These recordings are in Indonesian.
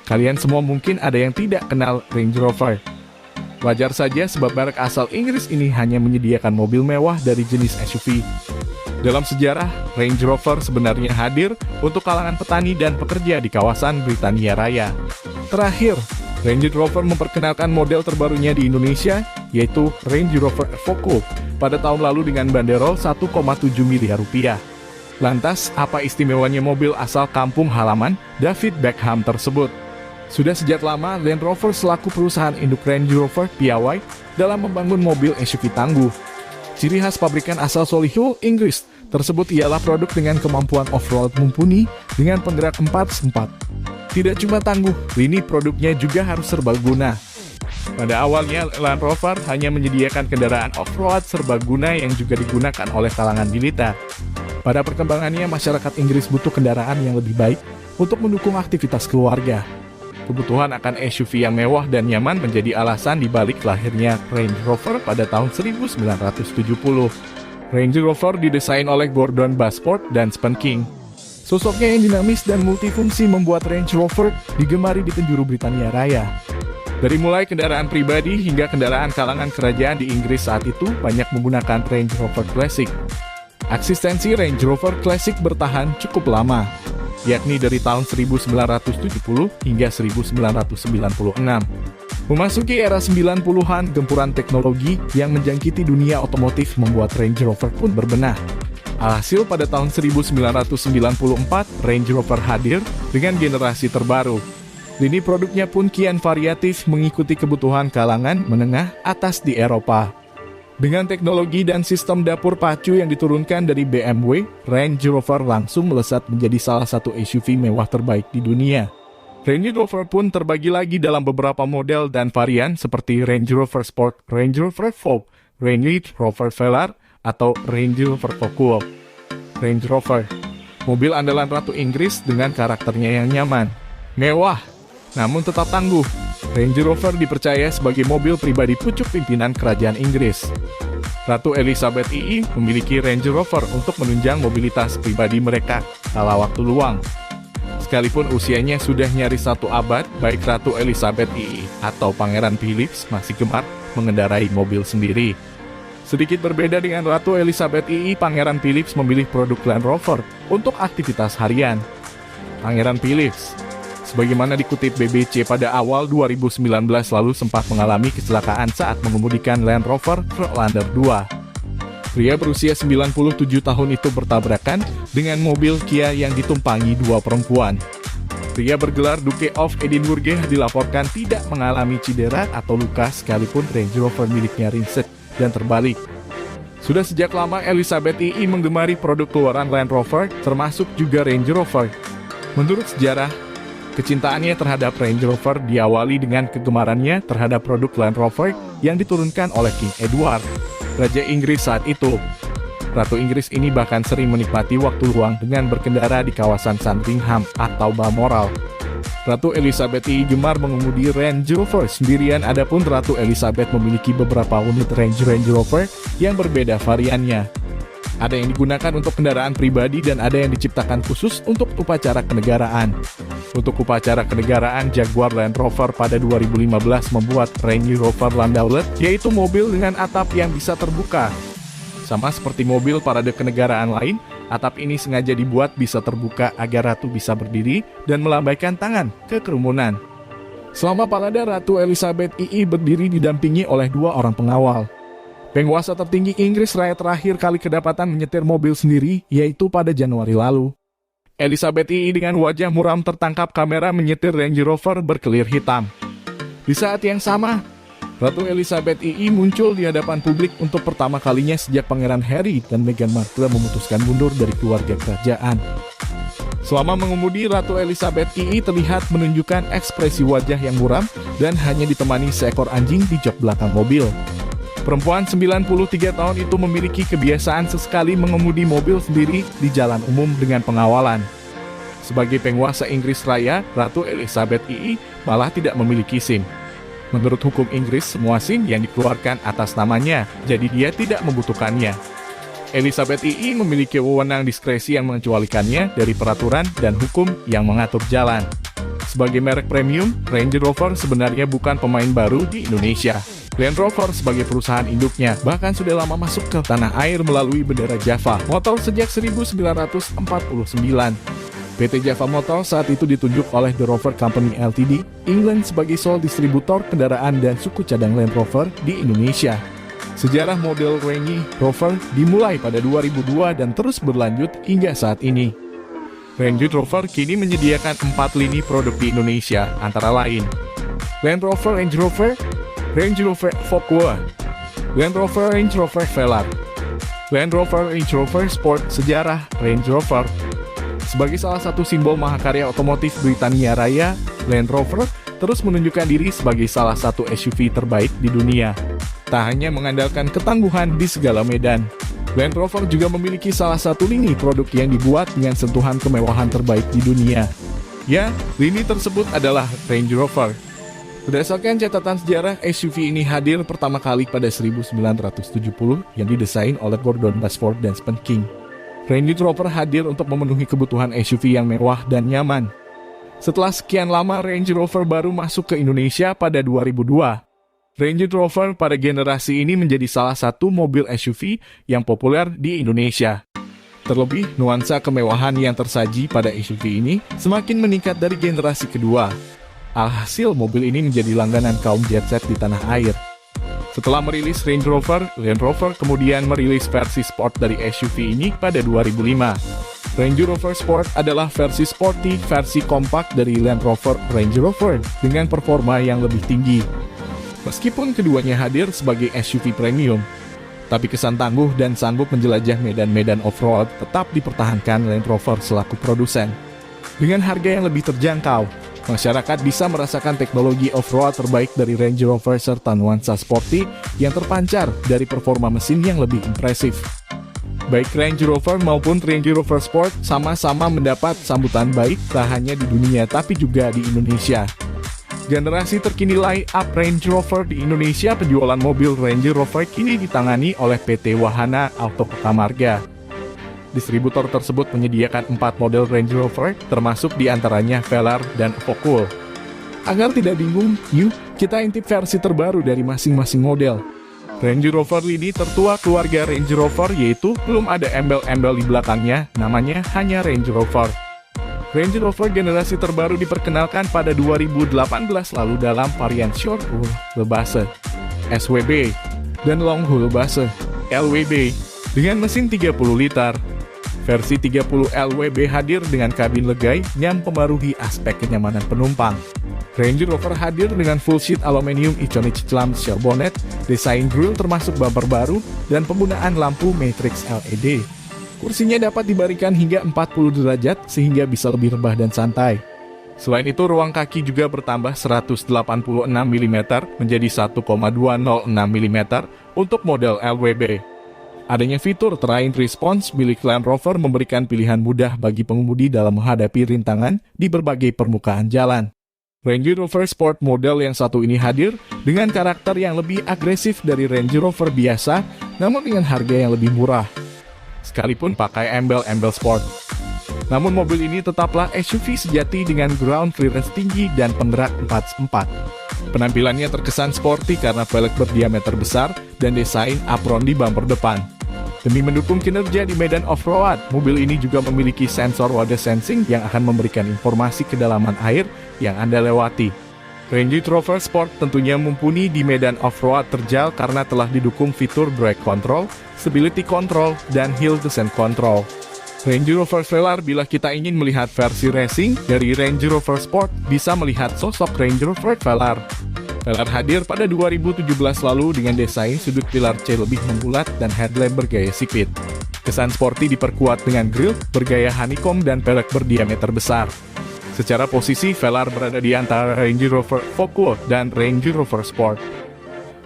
Kalian semua mungkin ada yang tidak kenal Range Rover. Wajar saja sebab merek asal Inggris ini hanya menyediakan mobil mewah dari jenis SUV. Dalam sejarah, Range Rover sebenarnya hadir untuk kalangan petani dan pekerja di kawasan Britania Raya. Terakhir, Range Rover memperkenalkan model terbarunya di Indonesia, yaitu Range Rover Evoque, pada tahun lalu dengan banderol 1,7 miliar rupiah. Lantas, apa istimewanya mobil asal kampung halaman David Beckham tersebut? Sudah sejak lama, Land Rover selaku perusahaan induk Range Rover piawai dalam membangun mobil SUV tangguh. Ciri khas pabrikan asal Solihull, Inggris tersebut ialah produk dengan kemampuan off-road mumpuni dengan penggerak 4x4. Tidak cuma tangguh, lini produknya juga harus serbaguna. Pada awalnya, Land Rover hanya menyediakan kendaraan off-road serbaguna yang juga digunakan oleh kalangan militer. Pada perkembangannya, masyarakat Inggris butuh kendaraan yang lebih baik untuk mendukung aktivitas keluarga. Kebutuhan akan SUV yang mewah dan nyaman menjadi alasan dibalik lahirnya Range Rover pada tahun 1970. Range Rover didesain oleh Gordon Basford dan Spen King. Sosoknya yang dinamis dan multifungsi membuat Range Rover digemari di penjuru Britania Raya. Dari mulai kendaraan pribadi hingga kendaraan kalangan kerajaan di Inggris saat itu banyak menggunakan Range Rover Classic. Eksistensi Range Rover Classic bertahan cukup lama, yakni dari tahun 1970 hingga 1996. Memasuki era 90-an, gempuran teknologi yang menjangkiti dunia otomotif membuat Range Rover pun berbenah. Alhasil pada tahun 1994, Range Rover hadir dengan generasi terbaru. Lini produknya pun kian variatif mengikuti kebutuhan kalangan menengah atas di Eropa. Dengan teknologi dan sistem dapur pacu yang diturunkan dari BMW, Range Rover langsung melesat menjadi salah satu SUV mewah terbaik di dunia. Range Rover pun terbagi lagi dalam beberapa model dan varian seperti Range Rover Sport, Range Rover Evoque, Range Rover Velar, atau Range Rover Evoque. Range Rover, mobil andalan Ratu Inggris dengan karakternya yang nyaman, mewah, namun tetap tangguh. Range Rover dipercaya sebagai mobil pribadi pucuk pimpinan kerajaan Inggris. Ratu Elizabeth II memiliki Range Rover untuk menunjang mobilitas pribadi mereka kala waktu luang. Sekalipun usianya sudah nyaris 1 abad, baik Ratu Elizabeth II atau Pangeran Philips masih gemar mengendarai mobil sendiri. Sedikit berbeda dengan Ratu Elizabeth II, Pangeran Philips memilih produk Land Rover untuk aktivitas harian. Pangeran Philips, sebagaimana dikutip BBC pada awal 2019 lalu sempat mengalami kecelakaan saat mengemudikan Land Rover Frontlander 2. Pria berusia 97 tahun itu bertabrakan dengan mobil Kia yang ditumpangi 2 perempuan. Pria bergelar Duke of Edinburgh dilaporkan tidak mengalami cedera atau luka sekalipun Range Rover miliknya ringsek dan terbalik. Sudah sejak lama Elizabeth II menggemari produk keluaran Land Rover termasuk juga Range Rover. Menurut sejarah, kecintaannya terhadap Range Rover diawali dengan kegemarannya terhadap produk Land Rover yang diturunkan oleh King Edward, Raja Inggris saat itu. Ratu Inggris ini bahkan sering menikmati waktu luang dengan berkendara di kawasan Sandringham atau Balmoral. Ratu Elizabeth II gemar mengemudi Range Rover sendirian, adapun Ratu Elizabeth memiliki beberapa unit Range Rover yang berbeda variannya. Ada yang digunakan untuk kendaraan pribadi dan ada yang diciptakan khusus untuk upacara kenegaraan. Untuk upacara kenegaraan, Jaguar Land Rover pada 2015 membuat Range Rover Landaulet, yaitu mobil dengan atap yang bisa terbuka. Sama seperti mobil parade kenegaraan lain, atap ini sengaja dibuat bisa terbuka agar Ratu bisa berdiri dan melambaikan tangan ke kerumunan. Selama parade, Ratu Elizabeth II berdiri didampingi oleh 2 orang pengawal. Penguasa tertinggi Inggris Raya terakhir kali kedapatan menyetir mobil sendiri, yaitu pada Januari lalu. Elizabeth II dengan wajah muram tertangkap kamera menyetir Range Rover berkelir hitam. Di saat yang sama, Ratu Elizabeth II muncul di hadapan publik untuk pertama kalinya sejak Pangeran Harry dan Meghan Markle memutuskan mundur dari keluarga kerajaan. Selama mengemudi, Ratu Elizabeth II terlihat menunjukkan ekspresi wajah yang muram dan hanya ditemani seekor anjing di jok belakang mobil. Perempuan 93 tahun itu memiliki kebiasaan sesekali mengemudi mobil sendiri di jalan umum dengan pengawalan. Sebagai penguasa Inggris Raya, Ratu Elizabeth II malah tidak memiliki SIM. Menurut hukum Inggris, semua SIM yang dikeluarkan atas namanya, jadi dia tidak membutuhkannya. Elizabeth II memiliki wewenang diskresi yang mengecualikannya dari peraturan dan hukum yang mengatur jalan. Sebagai merek premium, Range Rover sebenarnya bukan pemain baru di Indonesia. Land Rover sebagai perusahaan induknya bahkan sudah lama masuk ke tanah air melalui bendera Java Motor sejak 1949. PT Java Motor saat itu ditunjuk oleh The Rover Company Ltd, England sebagai sole distributor kendaraan dan suku cadang Land Rover di Indonesia. Sejarah model Range Rover dimulai pada 2002 dan terus berlanjut hingga saat ini. Range Rover kini menyediakan 4 lini produk di Indonesia, antara lain Land Rover Range Rover, Range Rover Evoque, Land Rover Range Rover Velar, Land Rover Range Rover Sport Sejarah Range Rover. Sebagai salah satu simbol mahakarya otomotif Britania Raya, Land Rover terus menunjukkan diri sebagai salah satu SUV terbaik di dunia. Tak hanya mengandalkan ketangguhan di segala medan, Land Rover juga memiliki salah satu lini produk yang dibuat dengan sentuhan kemewahan terbaik di dunia. Ya, lini tersebut adalah Range Rover. Berdasarkan catatan sejarah, SUV ini hadir pertama kali pada 1970 yang didesain oleh Gordon Basford dan Spen King. Range Rover hadir untuk memenuhi kebutuhan SUV yang mewah dan nyaman. Setelah sekian lama, Range Rover baru masuk ke Indonesia pada 2002. Range Rover pada generasi ini menjadi salah satu mobil SUV yang populer di Indonesia. Terlebih, nuansa kemewahan yang tersaji pada SUV ini semakin meningkat dari generasi kedua. Alhasil, mobil ini menjadi langganan kaum jet set di tanah air. Setelah merilis Range Rover, Land Rover kemudian merilis versi sport dari SUV ini pada 2005. Range Rover Sport adalah versi sporty, versi kompak dari Land Rover Range Rover dengan performa yang lebih tinggi. Meskipun keduanya hadir sebagai SUV premium, tapi kesan tangguh dan sanggup menjelajah medan-medan off-road tetap dipertahankan Land Rover selaku produsen. Dengan harga yang lebih terjangkau, masyarakat bisa merasakan teknologi off-road terbaik dari Range Rover serta nuansa sporty yang terpancar dari performa mesin yang lebih impresif. Baik Range Rover maupun Range Rover Sport sama-sama mendapat sambutan baik tak hanya di dunia tapi juga di Indonesia. Generasi terkini line-up Range Rover di Indonesia, penjualan mobil Range Rover kini ditangani oleh PT Wahana Auto Kota Marga. Distributor tersebut menyediakan 4 model Range Rover, termasuk diantaranya Velar dan Evoque. Agar tidak bingung, yuk kita intip versi terbaru dari masing-masing model. Range Rover lini tertua keluarga Range Rover, yaitu belum ada embel-embel di belakangnya, namanya hanya Range Rover. Range Rover generasi terbaru diperkenalkan pada 2018 lalu dalam varian Short Wheelbase (SWB) dan Long Wheelbase (LWB) dengan mesin 30 liter. Versi 30 LWB hadir dengan kabin legai yang mempengaruhi aspek kenyamanan penumpang. Range Rover hadir dengan full sheet aluminium Iconic Clamp shell bonnet, desain grille termasuk bumper baru, dan penggunaan lampu matrix LED. Kursinya dapat dibaringkan hingga 40 derajat sehingga bisa lebih rebah dan santai. Selain itu, ruang kaki juga bertambah 186 mm menjadi 1,206 mm untuk model LWB. Adanya fitur Terrain Response milik Land Rover memberikan pilihan mudah bagi pengemudi dalam menghadapi rintangan di berbagai permukaan jalan. Range Rover Sport model yang satu ini hadir dengan karakter yang lebih agresif dari Range Rover biasa, namun dengan harga yang lebih murah, sekalipun pakai embel-embel sport. Namun mobil ini tetaplah SUV sejati dengan ground clearance tinggi dan penggerak 4x4. Penampilannya terkesan sporty karena velg berdiameter besar dan desain apron di bumper depan. Demi mendukung kinerja di medan off-road, mobil ini juga memiliki sensor water sensing yang akan memberikan informasi kedalaman air yang Anda lewati. Range Rover Sport tentunya mumpuni di medan off-road terjal karena telah didukung fitur brake control, stability control, dan hill descent control. Range Rover Velar, bila kita ingin melihat versi racing dari Range Rover Sport, bisa melihat sosok Range Rover Velar. Velar hadir pada 2017 lalu dengan desain sudut pilar C lebih membulat dan headlamp bergaya sipit. Kesan sporty diperkuat dengan grill bergaya honeycomb dan pelek berdiameter besar. Secara posisi, Velar berada di antara Range Rover Evoque dan Range Rover Sport.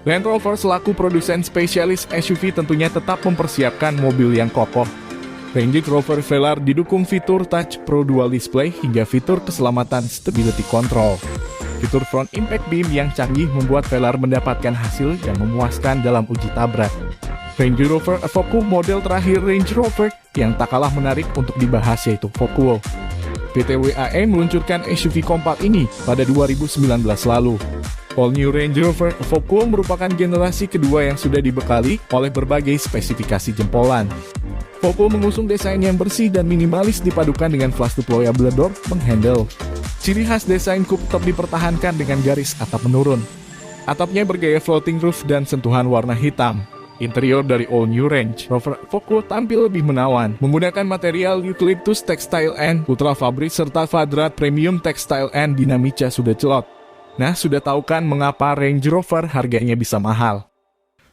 Land Rover selaku produsen spesialis SUV tentunya tetap mempersiapkan mobil yang kokoh. Range Rover Velar didukung fitur Touch Pro Dual Display hingga fitur keselamatan Stability Control. Fitur Front Impact Beam yang canggih membuat Velar mendapatkan hasil yang memuaskan dalam uji tabrak. Range Rover Evoque model terakhir Range Rover yang tak kalah menarik untuk dibahas yaitu Evoque. PT WAE meluncurkan SUV kompak ini pada 2019 lalu. All New Range Rover Evoque merupakan generasi kedua yang sudah dibekali oleh berbagai spesifikasi jempolan. Evoque mengusung desain yang bersih dan minimalis dipadukan dengan flush deployable door menghandle. Ciri khas desain cooktop dipertahankan dengan garis atap menurun. Atapnya bergaya floating roof dan sentuhan warna hitam. Interior dari All New Range Rover Evoque tampil lebih menawan, menggunakan material Eucalyptus Textile and Ultra Fabric serta Kvadrat Premium Textile and Dinamica sudah celot. Nah, sudah tahu kan mengapa Range Rover harganya bisa mahal?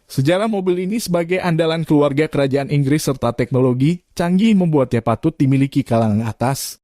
Sejarah mobil ini sebagai andalan keluarga kerajaan Inggris serta teknologi canggih membuatnya patut dimiliki kalangan atas.